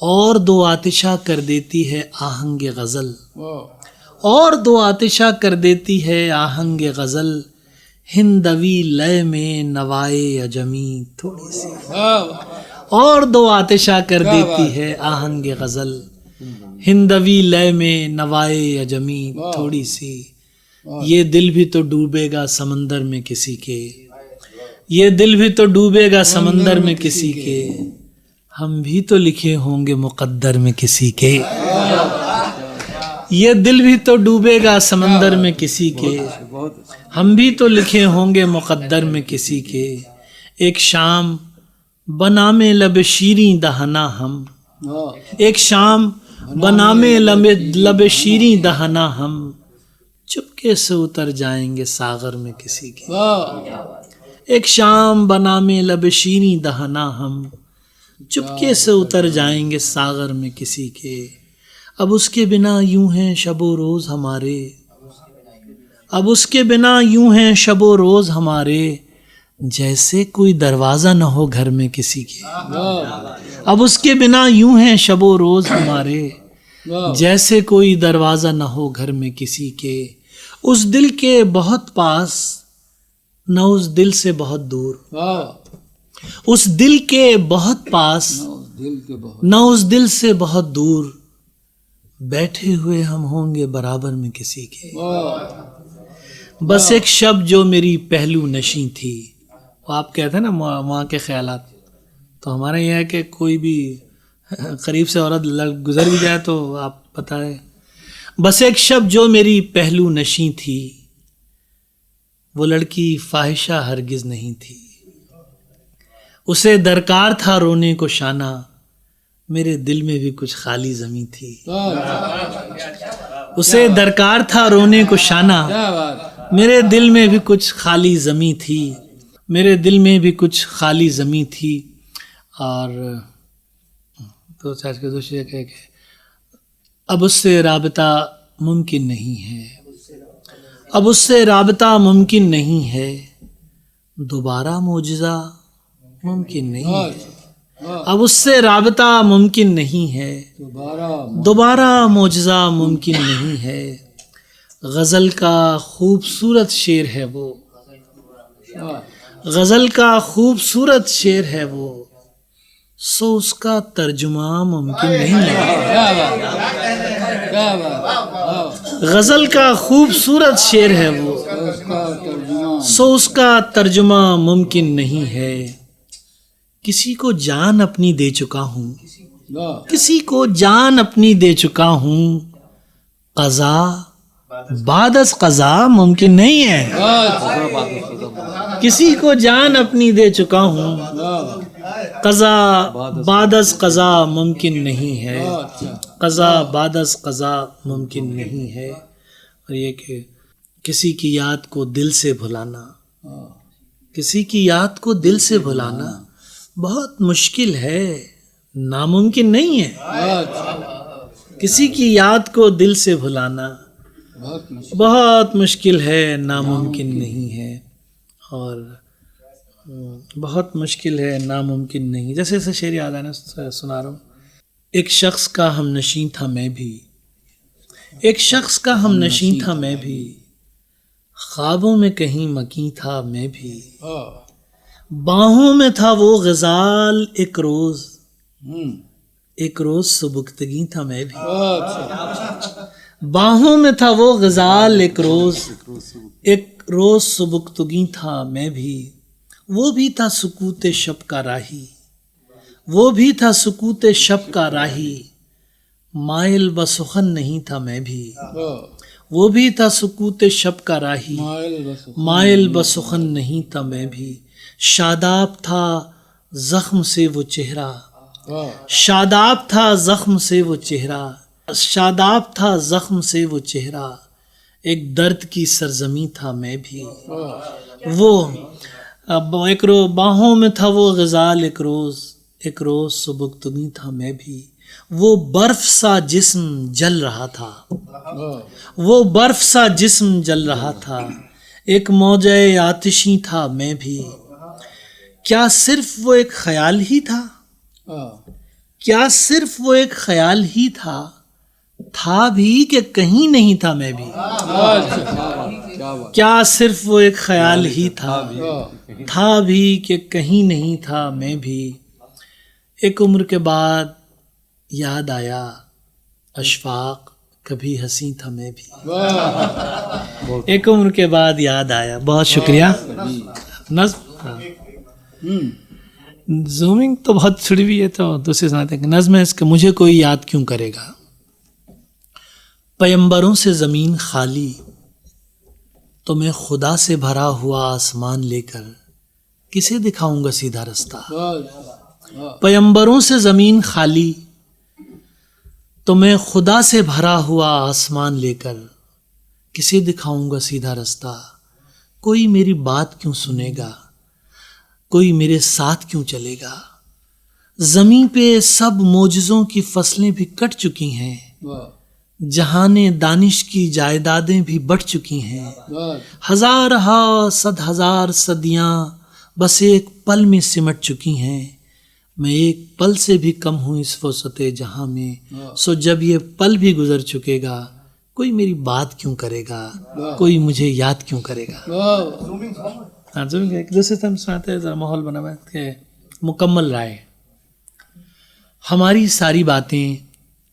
اور دو آتشہ کر دیتی ہے آہنگ غزل، اور دو آتشہ کر دیتی ہے آہنگ غزل، ہندوی لے میں نوائے عجمی تھوڑی سی، اور دو آتشہ کر دیتی ہے آہنگ غزل، ہندوی لے میں نوائے عجمی تھوڑی سی، یہ دل بھی تو ڈوبے گا سمندر میں کسی کے، یہ دل بھی تو ڈوبے گا سمندر میں کسی کے، ہم بھی تو لکھے ہوں گے مقدر میں کسی کے، یہ دل بھی تو ڈوبے گا سمندر میں کسی کے، ہم بھی تو لکھے ہوں گے مقدر میں کسی کے، ایک شام بنام لب شیریں دہنا ہم، ایک شام بنام لب شیریں دہنا ہم، چپکے سے اتر جائیں گے ساغر میں کسی کے، ایک شام بنام لب شیریں دہنا ہم، چپکے سے اتر جائیں گے ساغر میں کسی کے، اب اس کے بنا یوں ہیں شب و روز ہمارے، اب اس کے بنا یوں ہیں شب و روز ہمارے، جیسے کوئی دروازہ نہ ہو گھر میں کسی کے، اب اس کے بنا یوں ہیں شب و روز ہمارے، جیسے کوئی دروازہ نہ ہو گھر میں کسی کے، اس دل کے بہت پاس نہ اس دل سے بہت دور، اس دل کے بہت پاس نہ اس دل سے بہت دور، بیٹھے ہوئے ہم ہوں گے برابر میں کسی کے، بس ایک شب جو میری پہلو نشیں تھی، آپ کہتے ہیں نا وہاں کے خیالات، تو ہمارے یہ ہے کہ کوئی بھی قریب سے عورت گزر بھی جائے تو آپ بتائیں، بس ایک شب جو میری پہلو نشیں تھی، وہ لڑکی فاحشہ ہرگز نہیں تھی، اسے درکار تھا رونے کو شانہ، میرے دل میں بھی کچھ خالی زمیں تھی، اسے درکار تھا رونے کو شانہ، میرے دل میں بھی کچھ خالی زمیں تھی، میرے دل میں بھی کچھ خالی زمیں تھی، اور تو چاچ کے دوست یہ کہ اب اس سے رابطہ ممکن نہیں ہے، اب اس سے رابطہ ممکن نہیں ہے، دوبارہ معجزہ ممکن نہیں ہے، اب اس سے رابطہ ممکن نہیں ہے، دوبارہ معجزہ ممکن نہیں ہے، غزل کا خوبصورت شعر ہے وہ، غزل کا خوبصورت شعر ہے وہ، سو اس کا ترجمہ ممکن نہیں ہے، غزل کا خوبصورت شعر ہے وہ، سو اس کا ترجمہ ممکن نہیں ہے، کسی کو جان اپنی دے چکا ہوں، کسی کو جان اپنی دے چکا ہوں، قضا بعد از قضا ممکن نہیں ہے، کسی کو جان اپنی دے چکا ہوں، قضا بعد از قضا ممکن نہیں ہے، قضا بعد از قضا ممکن نہیں ہے، اور یہ کہ کسی کی یاد کو دل سے بھلانا، کسی کی یاد کو دل سے بھلانا بہت مشکل ہے، ناممکن نہیں ہے، کسی کی یاد کو دل سے بھلانا بہت مشکل ہے، ناممکن نہیں ہے، اور بہت مشکل ہے، ناممکن نہیں، جیسے ایسے شعر یاد آنا سنا رہا ہوں، ایک شخص کا ہم نشیں تھا میں بھی، ایک شخص کا ہم نشیں تھا میں بھی، خوابوں میں کہیں مکیں تھا میں بھی، باہوں میں تھا وہ غزال ایک روز سبکتگی تھا میں بھی، باہوں میں تھا وہ غزال ایک روز سبکتگی تھا میں بھی، وہ بھی تھا سکوت شب کا راہی، وہ بھی تھا سکوت شب کا راہی، مائل بسخن نہیں تھا میں بھی، وہ بھی تھا سکوت شب کا راہی، مائل بسخن نہیں تھا میں بھی، شاداب تھا زخم سے وہ چہرہ، شاداب تھا زخم سے وہ چہرہ، شاداب تھا زخم سے وہ چہرہ، ایک درد کی سرزمیں تھا میں بھی، وہ ایک روز باہوں میں تھا وہ غزال ایک روز سبکتگی تھا میں بھی، وہ برف سا جسم جل رہا تھا، وہ برف سا جسم جل رہا تھا، ایک موجے آتشی تھا میں بھی، کیا صرف وہ ایک خیال ہی تھا، کیا صرف وہ ایک خیال ہی تھا بھی کہ کہیں نہیں تھا میں بھی. کیا صرف وہ ایک خیال ہی تھا بھی کہ کہیں نہیں تھا میں بھی. ایک عمر کے بعد یاد آیا اشفاق کبھی ہنسی تھا میں بھی. ایک عمر کے بعد یاد آیا. بہت شکریہ. نظم زومنگ تو بہت چھڑی ہوئی ہے تو دوسرے سناتے ہیں. نظم ہے اس کا مجھے کوئی یاد کیوں کرے گا. پیمبروں سے زمین خالی تو میں خدا سے بھرا ہوا آسمان لے کر کسے دکھاؤں گا سیدھا رستہ. پیمبروں سے زمین خالی تو میں خدا سے بھرا ہوا آسمان لے کر کسے دکھاؤں گا سیدھا رستہ. کوئی میری بات کیوں سنے گا, کوئی میرے ساتھ کیوں چلے گا. زمین پہ سب معجزوں کی فصلیں بھی کٹ چکی ہیں, جہان دانش کی جائیدادیں بھی بڑھ چکی ہیں. ہزارہا صد ہزار صدیاں بس ایک پل میں سمٹ چکی ہیں. میں ایک پل سے بھی کم ہوں اس وسعت جہاں میں. سو جب یہ پل بھی گزر چکے گا کوئی میری بات کیوں کرے گا, کوئی مجھے یاد کیوں کرے گا. ایک دوسرے سے ہم سناتے ہیں, ذرا ماحول بنا ہوا ہے کہ مکمل رائے. ہماری ساری باتیں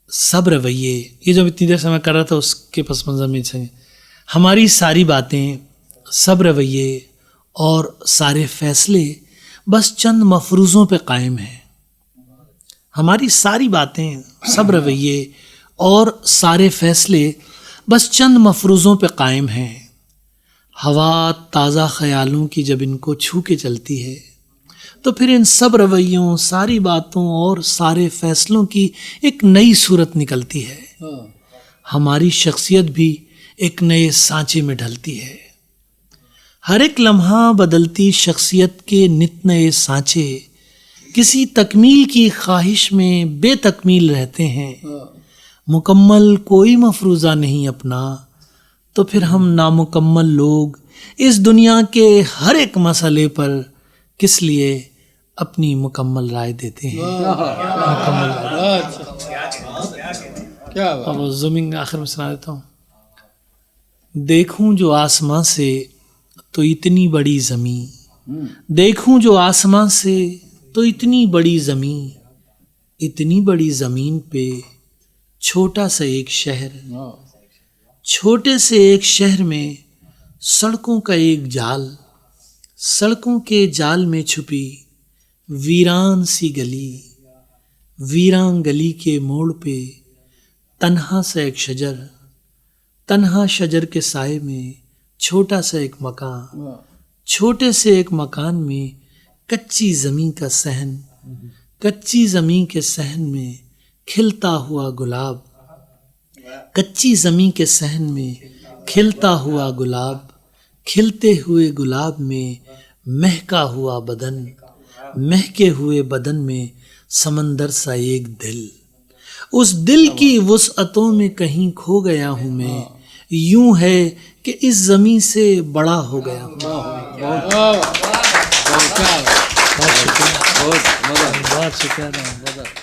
سب رویے, یہ جو اتنی دیر سے میں کر رہا تھا اس کے پس منظر میں سے, ہماری ساری باتیں سب رویے اور سارے فیصلے بس چند مفروضوں پہ قائم ہیں. ہماری ساری باتیں سب رویے اور سارے فیصلے بس چند مفروضوں پہ قائم ہیں. ہوا تازہ خیالوں کی جب ان کو چھو کے چلتی ہے تو پھر ان سب رویوں, ساری باتوں اور سارے فیصلوں کی ایک نئی صورت نکلتی ہے. ہماری شخصیت بھی ایک نئے سانچے میں ڈھلتی ہے. ہر ایک لمحہ بدلتی شخصیت کے نت نئے سانچے کسی تکمیل کی خواہش میں بے تکمیل رہتے ہیں. مکمل کوئی مفروضہ نہیں اپنا تو پھر ہم نامکمل لوگ اس دنیا کے ہر ایک مسئلے پر کس لیے اپنی مکمل رائے دیتے ہیں. اب زومنگ آخر میں سنا دیتا ہوں. دیکھوں جو آسمان سے تو اتنی بڑی زمین, دیکھوں جو آسمان سے تو اتنی بڑی زمین, اتنی بڑی زمین پہ چھوٹا سا ایک شہر, چھوٹے سے ایک شہر میں سڑکوں کا ایک جال, سڑکوں کے جال میں چھپی ویران سی گلی, ویران گلی کے موڑ پہ تنہا سا ایک شجر, تنہا شجر کے سائے میں چھوٹا سا ایک مکان, چھوٹے سے ایک مکان میں کچی زمین کا صحن, کچی زمین کے صحن میں کھلتا ہوا گلاب, کچی زمین کے صحن میں کھلتا ہوا گلاب, کھلتے ہوئے گلاب میں مہکا ہوا بدن, مہکے ہوئے بدن میں سمندر سا ایک دل. اس دل کی وسعتوں میں کہیں کھو گیا ہوں میں, یوں ہے کہ اس زمین سے بڑا ہو گیا ہوں. بہت شکریہ.